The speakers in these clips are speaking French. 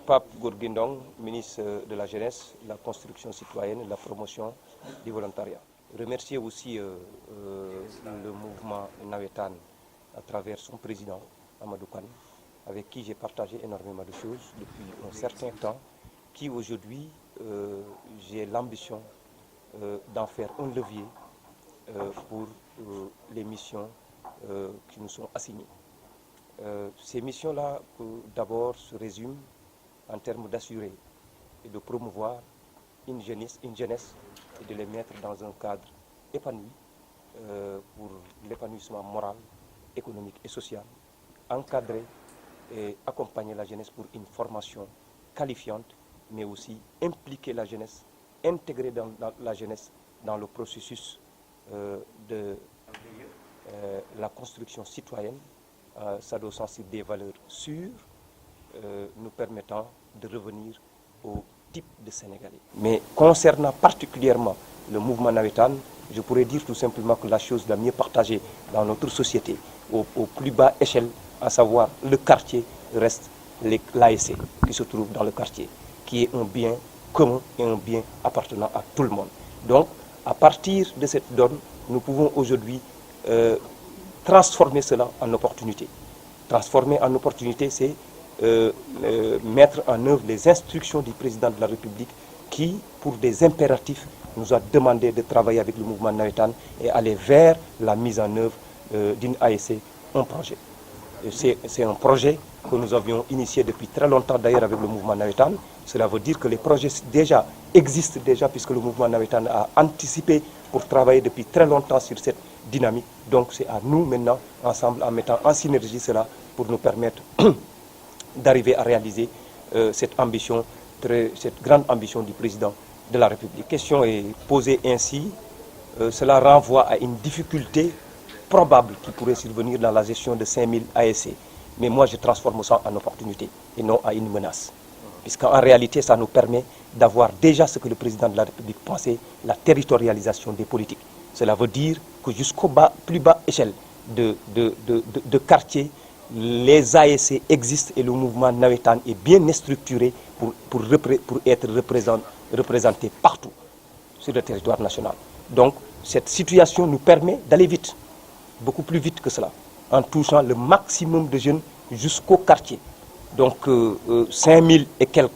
Pape Gorguindong, ministre de la Jeunesse, de la Construction citoyenne et de la promotion du volontariat. Remercier aussi le mouvement Nawetan à travers son président, Amadou Kane, avec qui j'ai partagé énormément de choses depuis un certain temps, qui aujourd'hui, j'ai l'ambition d'en faire un levier pour les missions qui nous sont assignées. Ces missions-là, d'abord, se résument en termes d'assurer et de promouvoir une jeunesse et de les mettre dans un cadre épanoui pour l'épanouissement moral, économique et social, encadrer et accompagner la jeunesse pour une formation qualifiante, mais aussi impliquer la jeunesse, intégrer la jeunesse dans le processus de la construction citoyenne, s'adossant sur des valeurs sûres, nous permettant de revenir au type de Sénégalais. Mais concernant particulièrement le mouvement Nawetan, je pourrais dire tout simplement que la chose la mieux partagée dans notre société, au plus bas échelle, à savoir le quartier, reste l'ASC qui se trouve dans le quartier, qui est un bien commun et un bien appartenant à tout le monde. Donc, à partir de cette donne, nous pouvons aujourd'hui transformer cela en opportunité. Transformer en opportunité, c'est mettre en œuvre les instructions du président de la République qui, pour des impératifs, nous a demandé de travailler avec le mouvement Nawetan et aller vers la mise en œuvre d'une ASC, un projet. C'est un projet que nous avions initié depuis très longtemps d'ailleurs avec le mouvement Nawetan. Cela veut dire que les projets existent déjà puisque le mouvement Nawetan a anticipé pour travailler depuis très longtemps sur cette dynamique. Donc c'est à nous maintenant, ensemble, en mettant en synergie cela pour nous permettre d'arriver à réaliser cette ambition, cette grande ambition du président de la République. La question est posée ainsi, cela renvoie à une difficulté probable qui pourrait survenir dans la gestion de 5000 ASC. Mais moi je transforme ça en opportunité et non à une menace. Puisqu'en réalité ça nous permet d'avoir déjà ce que le président de la République pensait, la territorialisation des politiques. Cela veut dire que jusqu'au plus bas échelle de quartier, les ASC existent et le mouvement Nawetan est bien structuré pour être représenté partout sur le territoire national. Donc cette situation nous permet d'aller vite, beaucoup plus vite que cela, en touchant le maximum de jeunes jusqu'au quartier. Donc 5000 et quelques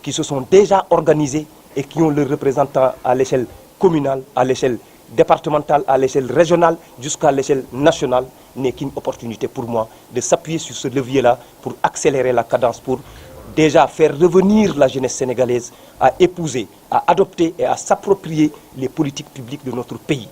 qui se sont déjà organisés et qui ont leurs représentants à l'échelle communale, à l'échelle départementale, à l'échelle régionale, jusqu'à l'échelle nationale, n'est qu'une opportunité pour moi de s'appuyer sur ce levier-là pour accélérer la cadence, pour déjà faire revenir la jeunesse sénégalaise à épouser, à adopter et à s'approprier les politiques publiques de notre pays.